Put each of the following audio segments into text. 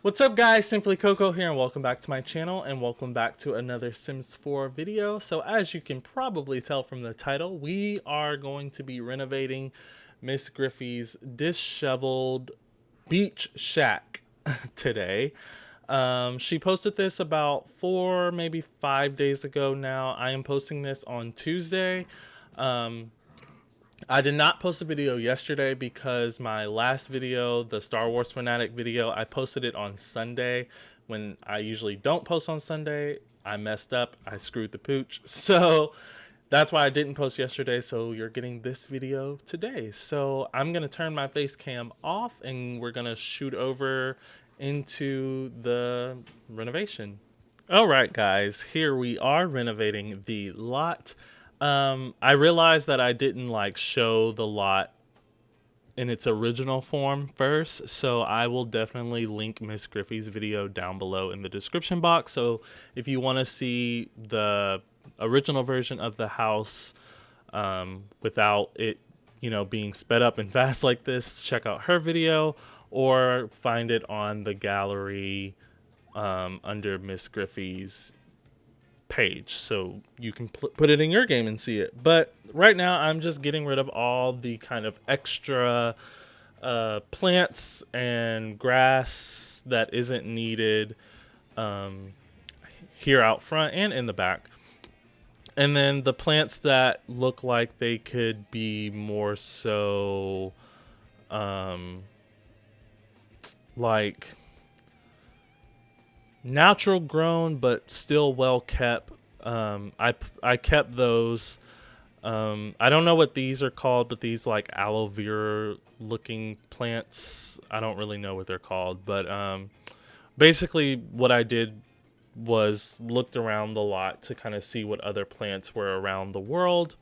What's up guys, Simply Coco here and welcome back to my channel and welcome back to another Sims 4 video. So as you can probably tell from the title, we are going to be renovating Miss Gryphi's disheveled beach shack today. She posted this about 4, maybe 5 days ago now. I am posting this on Tuesday. I did not post a video yesterday because my last video, the Star Wars Fanatic video, I posted it on Sunday when I usually don't post on Sunday. I messed up. I screwed the pooch. So that's why I didn't post yesterday. So you're getting this video today. So I'm going to turn my face cam off and we're going to shoot over into the renovation. All right, guys, here we are renovating the lot. I realized that I didn't show the lot in its original form first, so I will definitely link Miss Gryphi's video down below in the description box. So if you want to see the original version of the house without it, being sped up and fast like this, check out her video or find it on the gallery under Miss Gryphi's page, so you can put it in your game and see it. But right now I'm just getting rid of all the kind of extra plants and grass that isn't needed here out front and in the back, and then the plants that look like they could be more so like natural grown but still well kept. I kept those. I don't know what these are called, but these like aloe vera looking plants, I don't really know what they're called, but basically what I did was looked around the lot to kind of see what other plants were around the world,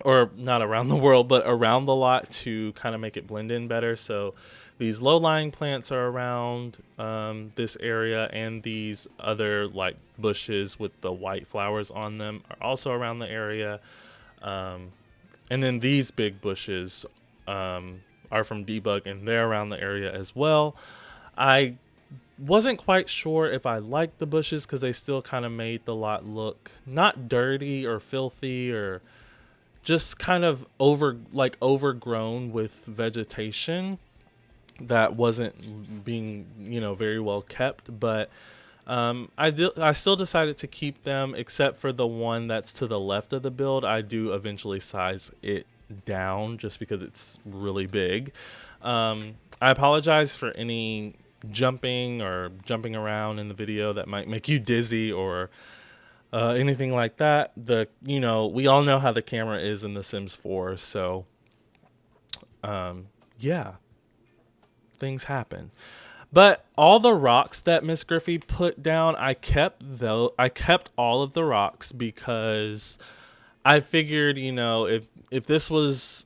or not around the world but around the lot, to kind of make it blend in better. So these low-lying plants are around this area, and these other like bushes with the white flowers on them are also around the area. And then these big bushes are from Debug, and they're around the area as well. I wasn't quite sure if I liked the bushes because they still kind of made the lot look not dirty or filthy, or just kind of overgrown with vegetation that wasn't being very well kept. But I still decided to keep them, except for the one that's to the left of the build. I do eventually size it down just because it's really big. I apologize for any jumping around in the video that might make you dizzy or anything like that. We all know how the camera is in The Sims 4, so yeah, things happen. But all the rocks that Miss Gryphi put down, I kept all of the rocks because I figured, if this was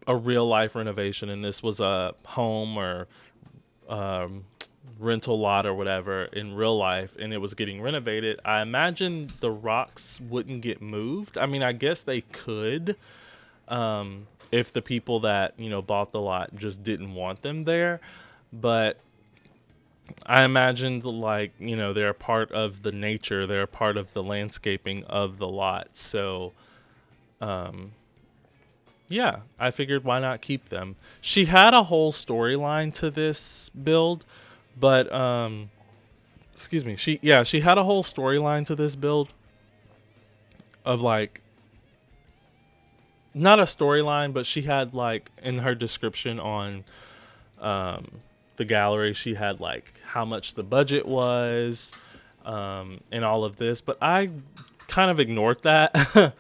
a real life renovation and this was a home or rental lot or whatever in real life and it was getting renovated, I imagine the rocks wouldn't get moved. I mean, I guess they could if the people that bought the lot just didn't want them there, but I imagined they're part of the nature, they're part of the landscaping of the lot. So yeah, I figured why not keep them. She had a whole storyline to this build, but excuse me, she had a whole storyline to this build of not a storyline, but she had in her description on the gallery, she had how much the budget was and all of this, but I kind of ignored that.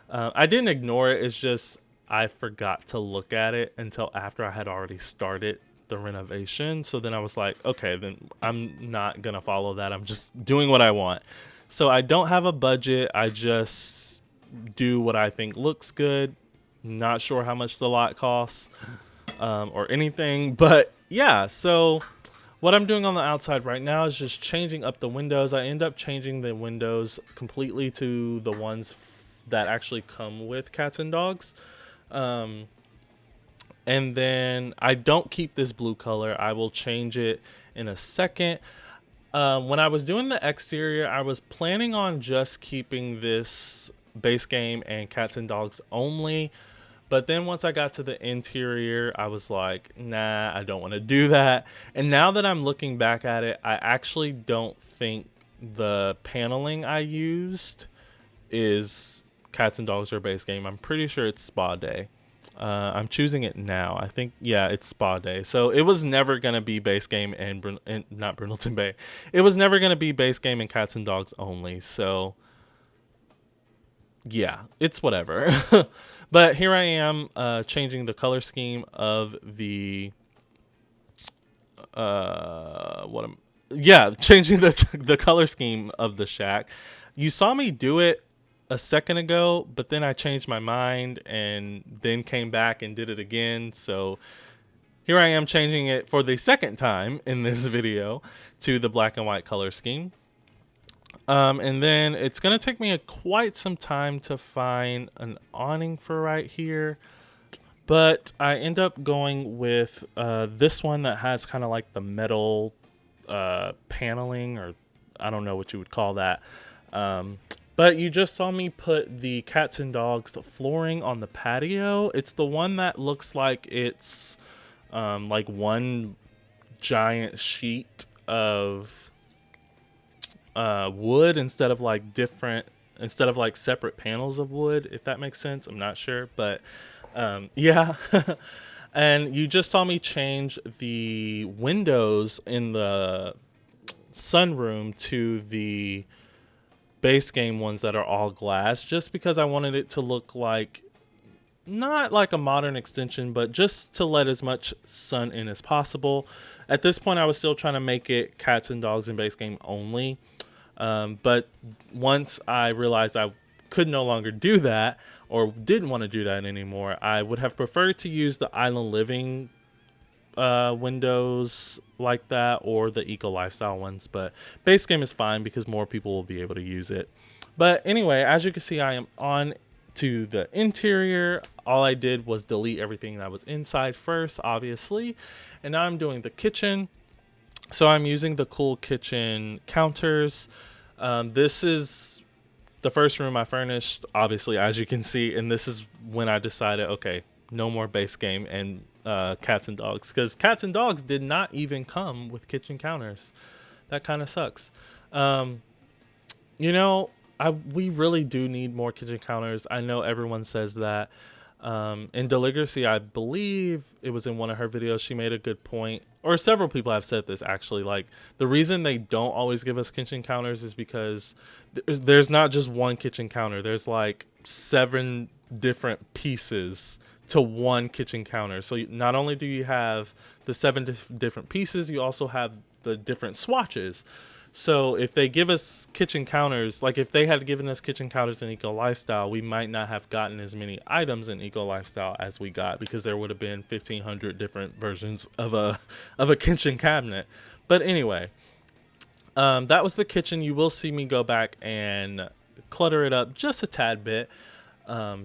I didn't ignore it, it's just I forgot to look at it until after I had already started the renovation. So then I was like, okay, then I'm not gonna follow that, I'm just doing what I want. So I don't have a budget, I just do what I think looks good. Not sure how much the lot costs or anything, but yeah. So what I'm doing on the outside right now is just changing up the windows. I end up changing the windows completely to the ones that actually come with cats and dogs. And then I don't keep this blue color. I will change it in a second. When I was doing the exterior, I was planning on just keeping this base game and cats and dogs only. But then once I got to the interior, I was like, nah, I don't want to do that. And now that I'm looking back at it, I actually don't think the paneling I used is cats and dogs or base game. I'm pretty sure it's spa day. I'm choosing it now. I think, yeah, it's spa day. So it was never going to be base game and not Brindleton Bay. It was never going to be base game and cats and dogs only. So yeah, it's whatever. But here I am changing the color scheme of the changing the color scheme of the shack. You saw me do it a second ago, but then I changed my mind and then came back and did it again. So here I am changing it for the second time in this video to the black and white color scheme. And then it's going to take me quite some time to find an awning for right here. But I end up going with this one that has kind of like the metal paneling, or I don't know what you would call that. But you just saw me put the cats and dogs flooring on the patio. It's the one that looks like it's like one giant sheet of wood instead of like separate panels of wood, if that makes sense. I'm not sure, but yeah. And you just saw me change the windows in the sunroom to the base game ones that are all glass, just because I wanted it to look like, not like a modern extension, but just to let as much sun in as possible. At this point, I was still trying to make it cats and dogs and base game only. But once I realized I could no longer do that, or didn't want to do that anymore, I would have preferred to use the Island Living windows like that, or the Eco Lifestyle ones. But base game is fine because more people will be able to use it. But anyway, as you can see, I am on to the interior. All I did was delete everything that was inside first, obviously. And now I'm doing the kitchen. So I'm using the Cool Kitchen counters. This is the first room I furnished, obviously, as you can see. And this is when I decided, okay, no more base game and cats and dogs. Because cats and dogs did not even come with kitchen counters. That kind of sucks. You know, we really do need more kitchen counters. I know everyone says that. In Deligracy, I believe it was in one of her videos, she made a good point, or several people have said this actually, like the reason they don't always give us kitchen counters is because there's not just one kitchen counter. There's like 7 different pieces to one kitchen counter. So not only do you have the 7 different pieces, you also have the different swatches. So if they give us kitchen counters, like if they had given us kitchen counters in Eco Lifestyle, we might not have gotten as many items in Eco Lifestyle as we got, because there would have been 1,500 different versions of a kitchen cabinet. But anyway, that was the kitchen. You will see me go back and clutter it up just a tad bit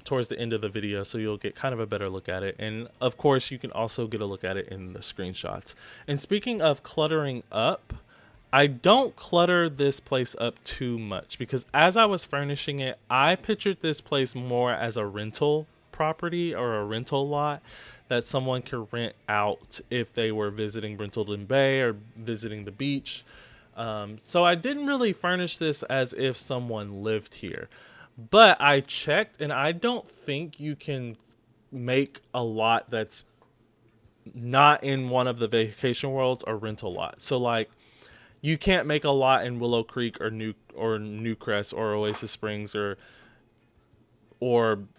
towards the end of the video, so you'll get kind of a better look at it. And of course, you can also get a look at it in the screenshots. And speaking of cluttering up, I don't clutter this place up too much, because as I was furnishing it, I pictured this place more as a rental property or a rental lot that someone could rent out if they were visiting Brindleton Bay or visiting the beach. So I didn't really furnish this as if someone lived here. But I checked, and I don't think you can make a lot that's not in one of the vacation worlds a rental lot. So like, you can't make a lot in Willow Creek or Newcrest or Oasis Springs or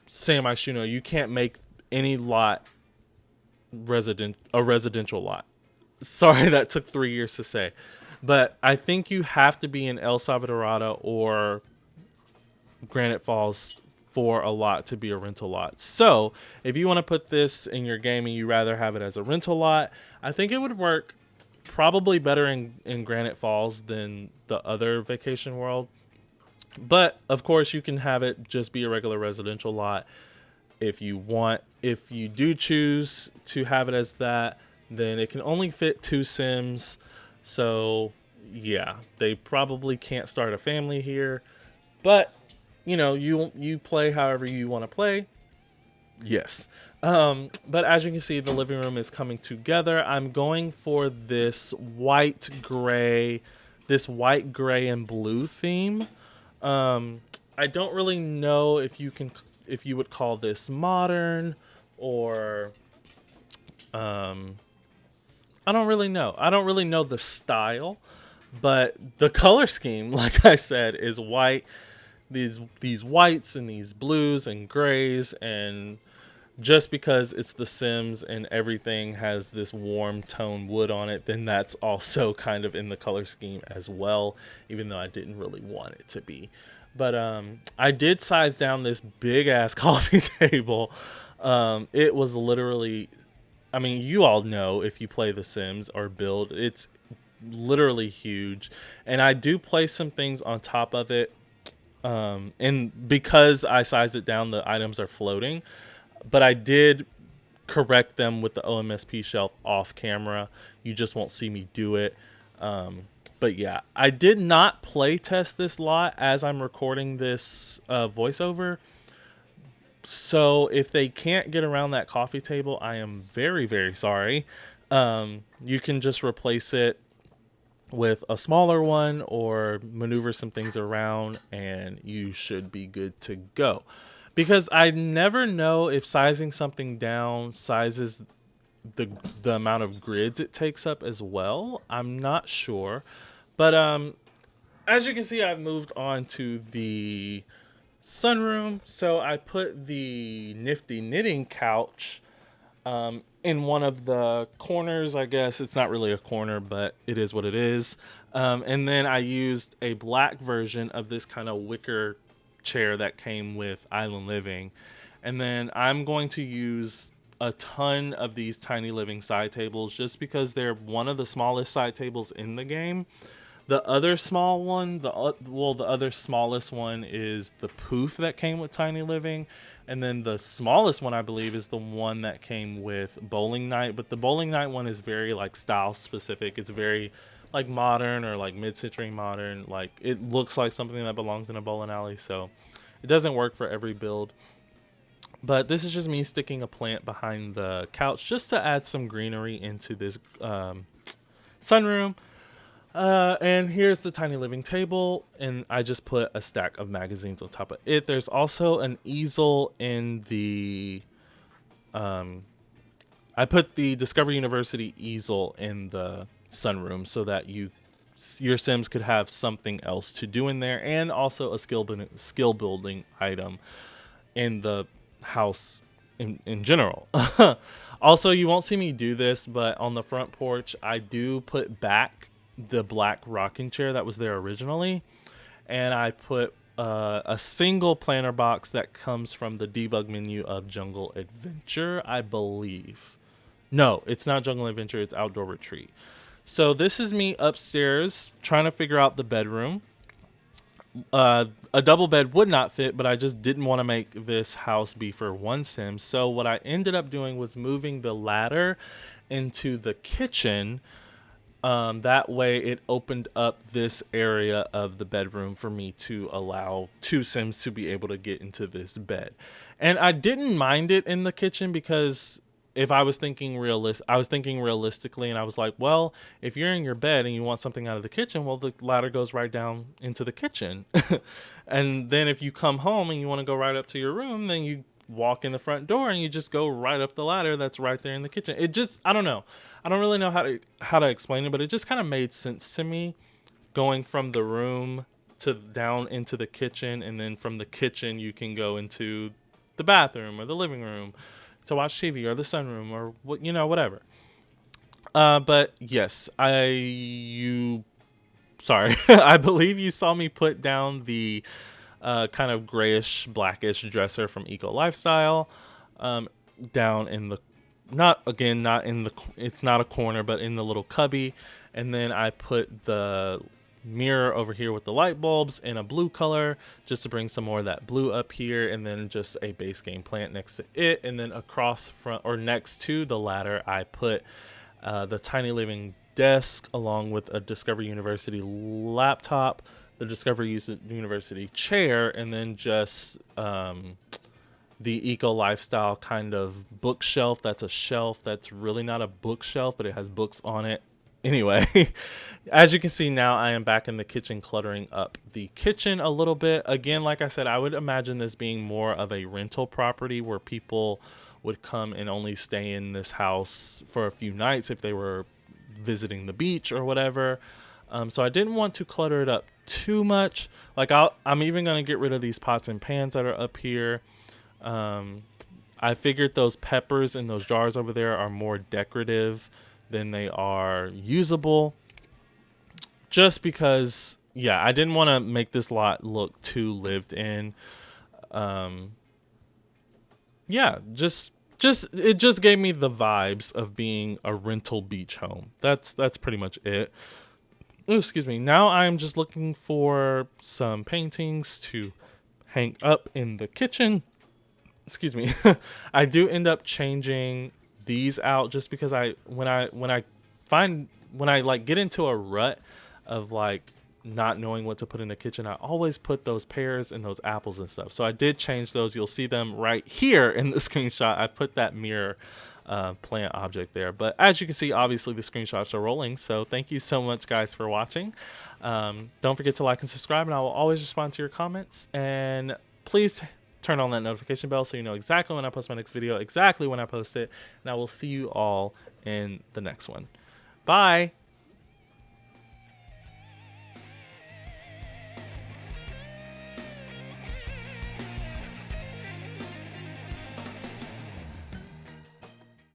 San Myshuno. You can't make any lot a residential lot. Sorry, that took 3 years to say. But I think you have to be in El Salvadorada or Granite Falls for a lot to be a rental lot. So if you want to put this in your game and you rather have it as a rental lot, I think it would work probably better in Granite Falls than the other vacation world. But of course, you can have it just be a regular residential lot if you want. If you do choose to have it as that, then it can only fit 2 Sims. So yeah, they probably can't start a family here, but you play however you want to play. Yes. But as you can see, the living room is coming together. I'm going for this white, gray, and blue theme. Um, I don't really know if you would call this modern or um, I don't really know. I don't really know the style, but the color scheme, like I said, is white. These whites and these blues and grays, and just because it's The Sims and everything has this warm tone wood on it, then that's also kind of in the color scheme as well, even though I didn't really want it to be. But I did size down this big ass coffee table. It was literally, I mean, you all know if you play The Sims or build, it's literally huge. And I do place some things on top of it. And because I sized it down, the items are floating. But I did correct them with the OMSP shelf off camera. You just won't see me do it. But yeah, I did not play test this lot as I'm recording this voiceover. So if they can't get around that coffee table, I am very, very sorry. You can just replace it with a smaller one or maneuver some things around and you should be good to go. Because I never know if sizing something down sizes the the amount of grids it takes up as well. I'm not sure. But as you can see, I've moved on to the sunroom. So I put the nifty knitting couch in one of the corners. I guess it's not really a corner, but it is what it is. And then I used a black version of this kind of wicker chair that came with Island Living. And then I'm going to use a ton of these tiny living side tables just because they're one of the smallest side tables in the game. The other small one, the other smallest one is the poof that came with Tiny Living, and then the smallest one I believe is the one that came with Bowling Night. But the Bowling Night one is very like style specific. It's very like modern or like mid-century modern. Like it looks like something that belongs in a bowling alley, so it doesn't work for every build. But this is just me sticking a plant behind the couch just to add some greenery into this sunroom. And here's the tiny living table, and I just put a stack of magazines on top of it. There's also an easel in the, I put the Discovery University easel in the sunroom so that your Sims could have something else to do in there, and also a skill building item in the house in general. Also, you won't see me do this, but on the front porch, I do put back the black rocking chair that was there originally, and I put a single planter box that comes from the debug menu of Jungle Adventure, I believe. No, it's not Jungle Adventure, it's Outdoor Retreat. So this is me upstairs trying to figure out the bedroom. A double bed would not fit, but I just didn't want to make this house be for one sim. So what I ended up doing was moving the ladder into the kitchen. That way it opened up this area of the bedroom for me to allow two Sims to be able to get into this bed. And I didn't mind it in the kitchen because if I was thinking realistically, and I was like, well, if you're in your bed and you want something out of the kitchen, well, the ladder goes right down into the kitchen. And then if you come home and you want to go right up to your room, then you walk in the front door and you just go right up the ladder that's right there in the kitchen. It just, I don't know. I don't really know how to explain it, but it just kind of made sense to me going from the room to down into the kitchen, and then from the kitchen you can go into the bathroom or the living room to watch TV or the sunroom or whatever. But yes, sorry, I believe you saw me put down the kind of grayish blackish dresser from Eco Lifestyle down in the it's not a corner, but in the little cubby. And then I put the mirror over here with the light bulbs in a blue color just to bring some more of that blue up here, and then just a base game plant next to it. And then across front or next to the ladder, I put the tiny living desk along with a Discovery University laptop, the Discovery University chair, and then just the eco lifestyle kind of bookshelf. That's a shelf that's really not a bookshelf, but it has books on it. Anyway, as you can see now, I am back in the kitchen cluttering up the kitchen a little bit. Again, like I said, I would imagine this being more of a rental property where people would come and only stay in this house for a few nights if they were visiting the beach or whatever. So I didn't want to clutter it up too much. Like I'm even going to get rid of these pots and pans that are up here. I figured those peppers in those jars over there are more decorative than they are usable. Just because, yeah, I didn't want to make this lot look too lived in. Yeah, just it just gave me the vibes of being a rental beach home. That's pretty much it. Ooh, excuse me. Now I'm just looking for some paintings to hang up in the kitchen. Excuse me. I do end up changing these out just because when I like get into a rut of like not knowing what to put in the kitchen, I always put those pears and those apples and stuff. So I did change those. You'll see them right here in the screenshot. I put that mirror plant object there. But as you can see, obviously the screenshots are rolling. So thank you so much, guys, for watching. Don't forget to like and subscribe, and I will always respond to your comments. And please turn on that notification bell so you know exactly when I post my next video, exactly when I post it. And I will see you all in the next one. Bye.